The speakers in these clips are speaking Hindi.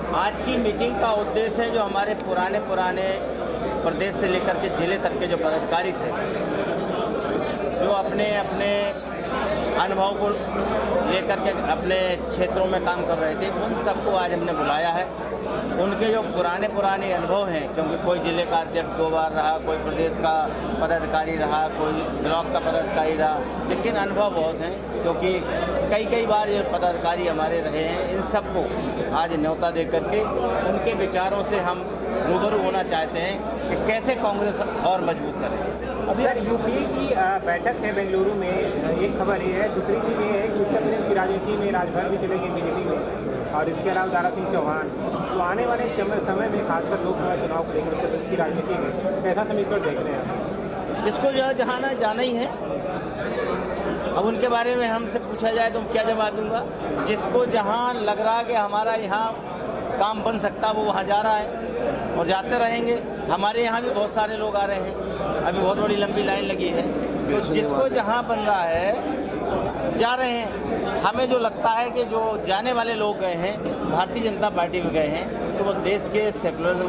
आज की मीटिंग का उद्देश्य है जो हमारे पुराने प्रदेश से लेकर के जिले तक के जो पदाधिकारी थे, जो अपने अपने अनुभव को लेकर के अपने क्षेत्रों में काम कर रहे थे, उन सबको आज हमने बुलाया है। उनके जो पुराने अनुभव हैं, क्योंकि कोई जिले का अध्यक्ष 2 बार रहा, कोई प्रदेश का पदाधिकारी रहा, कोई ब्लॉक का पदाधिकारी रहा, लेकिन अनुभव बहुत हैं क्योंकि कई बार ये पदाधिकारी हमारे रहे हैं। इन सबको आज न्योता दे करके उनके विचारों से हम रूबरू होना चाहते हैं कि कैसे कांग्रेस और मजबूत करें। अभी यार यूपी की बैठक है बेंगलुरु में, एक खबर ये है। दूसरी चीज़ ये है कि उत्तर प्रदेश की राजनीति में राजभर भी चलेगी बीजेपी में, और इसके अलावा दारा सिंह चौहान। तो आने वाले समय में खासकर लोकसभा चुनाव को लेकर उत्तर प्रदेश की राजनीति में कैसा समीकरण देख रहे हैं? जिसको जो जहाँ जाना ही है, अब उनके बारे में हमसे पूछा जाए तो क्या जवाब दूंगा। जिसको जहाँ लग रहा है कि हमारा यहाँ काम बन सकता वो वहाँ जा रहा है और जाते रहेंगे। हमारे यहाँ भी बहुत सारे लोग आ रहे हैं, अभी बहुत बड़ी लंबी लाइन लगी है। तो जिसको जहाँ बन रहा है जा रहे हैं। हमें जो लगता है कि जो जाने वाले लोग गए हैं भारतीय जनता पार्टी में गए हैं, तो वो देश के सेकुलरिज्म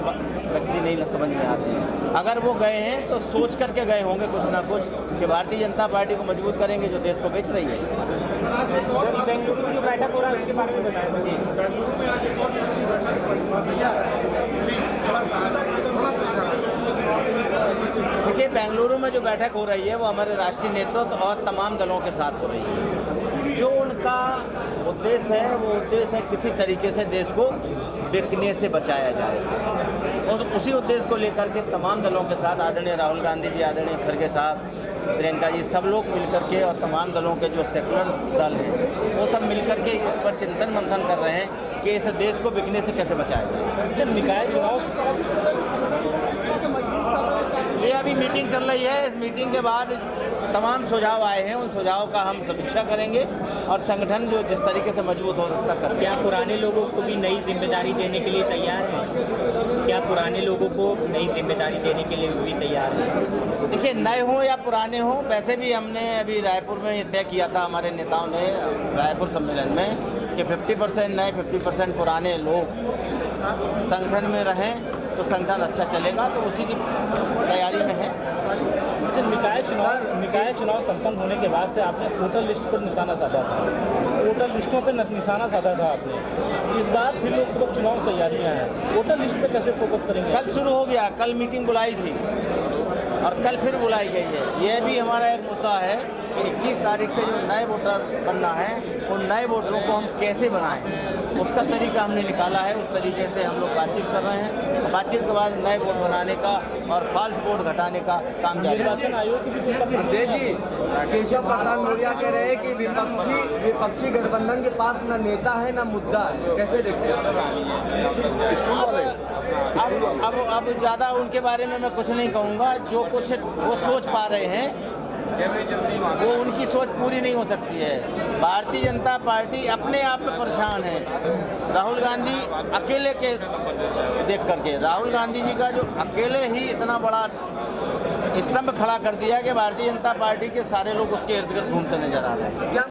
व्यक्ति नहीं समझ में आ रहे हैं। अगर वो गए हैं तो सोच करके गए होंगे कुछ ना कुछ कि भारतीय जनता पार्टी को मजबूत करेंगे जो देश को बेच रही है। सर, बेंगलुरु की जो बैठक हो रहा है उसके बारे में बताया सर। देखिए, बेंगलुरु में जो बैठक हो रही है वो हमारे राष्ट्रीय नेतृत्व और तमाम दलों के साथ हो रही है। जो उनका उद्देश्य है वो उद्देश्य है किसी तरीके से देश को बिकने से बचाया जाए, और उसी उद्देश्य को लेकर के तमाम दलों के साथ आदरणीय राहुल गांधी जी, आदरणीय खड़गे साहब, प्रियंका जी, सब लोग मिलकर के और तमाम दलों के जो सेकुलर दल हैं वो सब मिलकर के इस पर चिंतन मंथन कर रहे हैं कि इस देश को बिकने से कैसे बचाया जाए। जब निकाय चुनाव ये अभी मीटिंग चल रही है, इस मीटिंग के बाद तमाम सुझाव आए हैं, उन सुझाव का हम समीक्षा करेंगे और संगठन जो जिस तरीके से मजबूत हो सकता कर। क्या पुराने लोगों को भी नई जिम्मेदारी देने के लिए तैयार हैं? क्या पुराने लोगों को नई जिम्मेदारी देने के लिए भी तैयार हैं? देखिए, नए हों या पुराने हों, वैसे भी हमने अभी रायपुर में ये तय किया था हमारे नेताओं ने रायपुर सम्मेलन में कि 50% नए 50% पुराने लोग संगठन में रहें तो संगठन अच्छा चलेगा, तो उसी की तैयारी में है। निकाय चुनाव संपन्न होने के बाद से आपने वोटर लिस्ट पर निशाना साधा था, वोटर लिस्टों पर निशाना साधा था आपने। इस बार फिर लोकसभा चुनाव तैयारियां हैं, वोटर लिस्ट पे कैसे फोकस करेंगे? कल शुरू हो गया, कल मीटिंग बुलाई थी और कल फिर बुलाई गई है। यह भी हमारा एक मुद्दा है कि 21 तारीख से जो नए वोटर बनना है, उन नए वोटरों को हम कैसे बनाएं, उसका तरीका हमने निकाला है। उस तरीके से हम लोग बातचीत कर रहे हैं, और बातचीत के बाद नए वोट बनाने का और फॉल्स वोट घटाने का काम जारी है। निर्वाचन आयोग की भी जी केशव प्रसाद मौर्य कह रहे हैं कि विपक्षी गठबंधन के पास न नेता है न मुद्दा है, कैसे देखते हैं? अब ज़्यादा उनके बारे में मैं कुछ नहीं कहूँगा। जो कुछ वो सोच पा रहे हैं वो उनकी सोच पूरी नहीं हो सकती है। भारतीय जनता पार्टी अपने आप में परेशान है। राहुल गांधी अकेले के देख करके, राहुल गांधी जी का जो अकेले ही इतना बड़ा स्तंभ खड़ा कर दिया कि भारतीय जनता पार्टी के सारे लोग उसके इर्द गिर्द घूमते नजर आ रहे हैं।